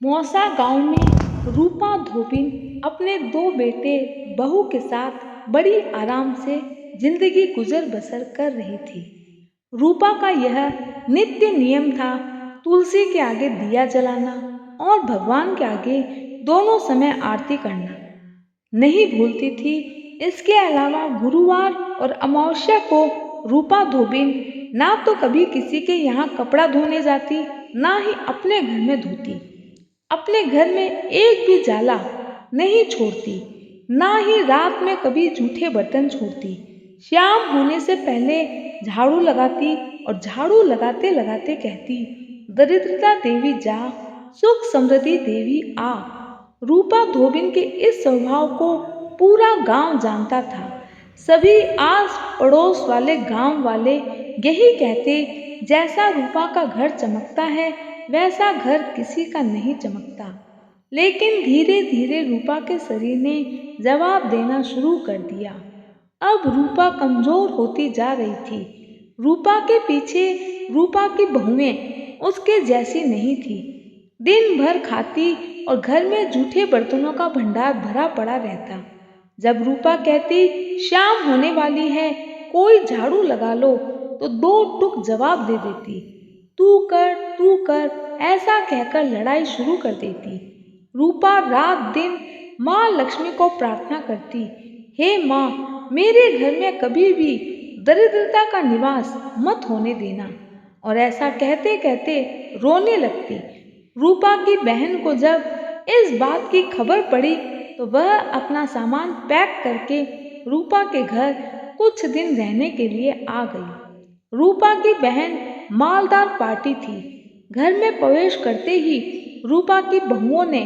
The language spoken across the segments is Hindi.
मौसा गांव में रूपा धोबिन अपने दो बेटे बहू के साथ बड़ी आराम से जिंदगी गुजर बसर कर रही थी। रूपा का यह नित्य नियम था तुलसी के आगे दिया जलाना और भगवान के आगे दोनों समय आरती करना नहीं भूलती थी। इसके अलावा गुरुवार और अमावस्या को रूपा धोबिन ना तो कभी किसी के यहाँ कपड़ा धोने जाती, ना ही अपने घर में धोती। अपने घर में एक भी जाला नहीं छोड़ती, ना ही रात में कभी जूठे बर्तन छोड़ती। शाम होने से पहले झाड़ू लगाती और झाड़ू लगाते लगाते कहती, दरिद्रता देवी जा, सुख समृद्धि देवी आ। रूपा धोबिन के इस स्वभाव को पूरा गांव जानता था। सभी आस पड़ोस वाले गांव वाले यही कहते, जैसा रूपा का घर चमकता है वैसा घर किसी का नहीं चमकता। लेकिन धीरे धीरे रूपा के शरीर ने जवाब देना शुरू कर दिया। अब रूपा कमजोर होती जा रही थी। रूपा के पीछे रूपा की बहुएं उसके जैसी नहीं थी। दिन भर खाती और घर में जूठे बर्तनों का भंडार भरा पड़ा रहता। जब रूपा कहती शाम होने वाली है, कोई झाड़ू लगा लो, तो दो टुक जवाब दे देती, तू कर, ऐसा कहकर लड़ाई शुरू कर देती। रूपा रात दिन माँ लक्ष्मी को प्रार्थना करती, हे माँ, मेरे घर में कभी भी दरिद्रता का निवास मत होने देना। और ऐसा कहते कहते रोने लगती। रूपा की बहन को जब इस बात की खबर पड़ी तो वह अपना सामान पैक करके रूपा के घर कुछ दिन रहने के लिए आ गई। रूपा की बहन मालदार पार्टी थी। घर में प्रवेश करते ही रूपा की बहुओं ने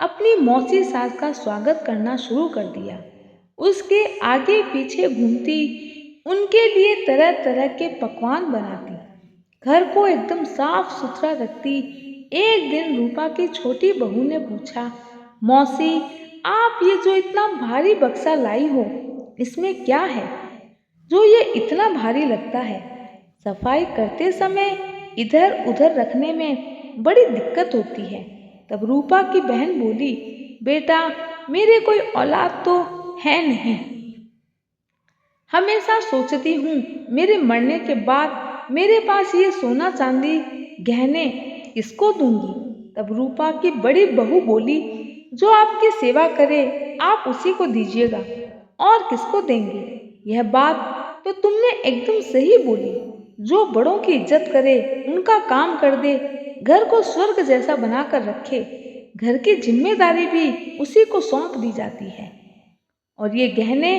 अपनी मौसी सास का स्वागत करना शुरू कर दिया। उसके आगे पीछे घूमती, उनके लिए तरह तरह के पकवान बनाती, घर को एकदम साफ सुथरा रखती। एक दिन रूपा की छोटी बहू ने पूछा, मौसी, आप ये जो इतना भारी बक्सा लाई हो, इसमें क्या है जो ये इतना भारी लगता है? सफाई करते समय इधर उधर रखने में बड़ी दिक्कत होती है। तब रूपा की बहन बोली, बेटा, मेरे कोई औलाद तो है नहीं। हमेशा सोचती हूँ मेरे मरने के बाद मेरे पास ये सोना चांदी गहने किसको दूंगी। तब रूपा की बड़ी बहू बोली, जो आपकी सेवा करे आप उसी को दीजिएगा, और किसको देंगे? यह बात तो तुमने एकदम सही बोली। जो बड़ों की इज्जत करे, उनका काम कर दे, घर को स्वर्ग जैसा बनाकर रखे, घर की जिम्मेदारी भी उसी को सौंप दी जाती है। और ये गहने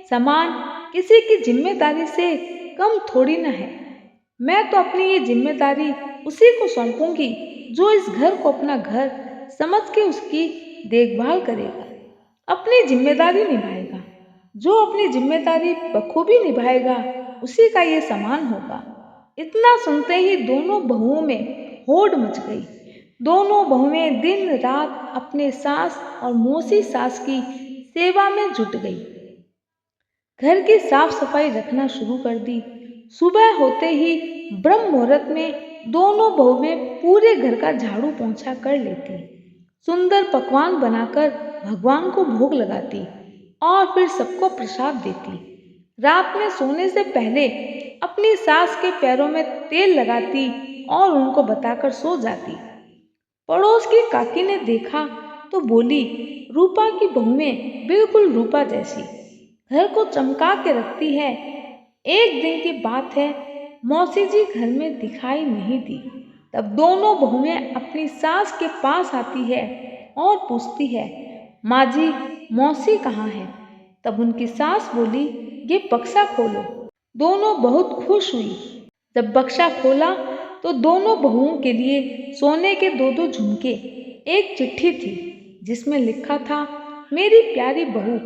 सामान किसी की जिम्मेदारी से कम थोड़ी न है। मैं तो अपनी ये जिम्मेदारी उसी को सौंपूंगी जो इस घर को अपना घर समझ के उसकी देखभाल करेगा, अपनी जिम्मेदारी निभाएगा। जो अपनी जिम्मेदारी बखूबी निभाएगा उसी का ये सामान होगा। इतना सुनते ही दोनों बहुओं में होड़ मच गई। दोनों बहुएं दिन रात अपने सास और मौसी सास की सेवा में जुट गई। घर की साफ सफाई रखना शुरू कर दी। सुबह होते ही ब्रह्म मुहूर्त में दोनों बहुएं पूरे घर का झाड़ू पोंछा कर लेती, सुंदर पकवान बनाकर भगवान को भोग लगाती और फिर सबको प्रसाद देती। रात में सोने से पहले अपनी सास के पैरों में तेल लगाती और उनको बताकर सो जाती। पड़ोस की काकी ने देखा तो बोली, रूपा की बहुएं बिल्कुल रूपा जैसी, घर को चमका के रखती है। एक दिन की बात है, मौसी जी घर में दिखाई नहीं दी। तब दोनों बहुएं अपनी सास के पास आती है और पूछती है, माँ जी, मौसी कहाँ है? तब उनकी सास बोली, ये बक्सा खोलो। दोनों बहुत खुश हुई। जब बक्सा खोला तो दोनों बहुओं के लिए सोने के दो दो झुमके, एक चिट्ठी थी जिसमें लिखा था, मेरी प्यारी बहू,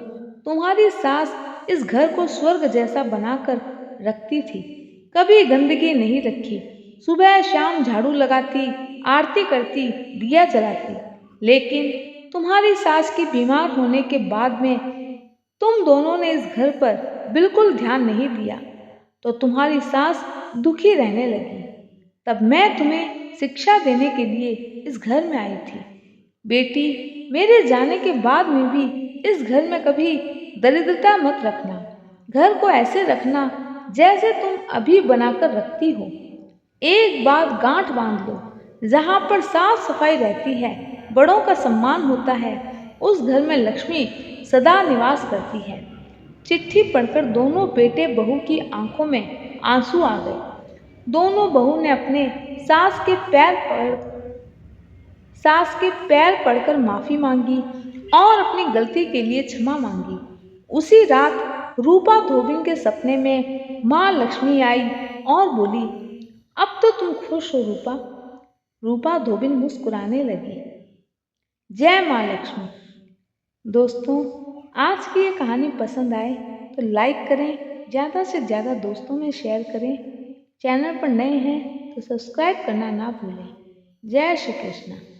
तुम्हारी सास इस घर को स्वर्ग जैसा बनाकर रखती थी, कभी गंदगी नहीं रखी, सुबह शाम झाड़ू लगाती, आरती करती, दिया जलाती। लेकिन तुम्हारी सास की बीमार होने के बाद में तुम दोनों ने इस घर पर बिल्कुल ध्यान नहीं दिया, तो तुम्हारी सास दुखी रहने लगी। तब मैं तुम्हें शिक्षा देने के लिए इस घर में आई थी। बेटी, मेरे जाने के बाद में भी इस घर में कभी दरिद्रता मत रखना। घर को ऐसे रखना जैसे तुम अभी बनाकर रखती हो। एक बात गांठ बांध लो, जहाँ पर साफ सफाई रहती है, बड़ों का सम्मान होता है, उस घर में लक्ष्मी सदा निवास करती है। चिट्ठी पढ़कर दोनों बेटे बहू की आंखों में आंसू आ गए। दोनों बहू ने अपने सास के पैर पड़ सास के पैर पड़कर माफी मांगी और अपनी गलती के लिए क्षमा मांगी। उसी रात रूपा धोबिन के सपने में माँ लक्ष्मी आई और बोली, अब तो तुम खुश हो रूपा। रूपा धोबिन मुस्कुराने लगी। जय माँ लक्ष्मी। दोस्तों, आज की ये कहानी पसंद आए तो लाइक करें, ज़्यादा से ज़्यादा दोस्तों में शेयर करें। चैनल पर नए हैं तो सब्सक्राइब करना ना भूलें। जय श्री कृष्ण।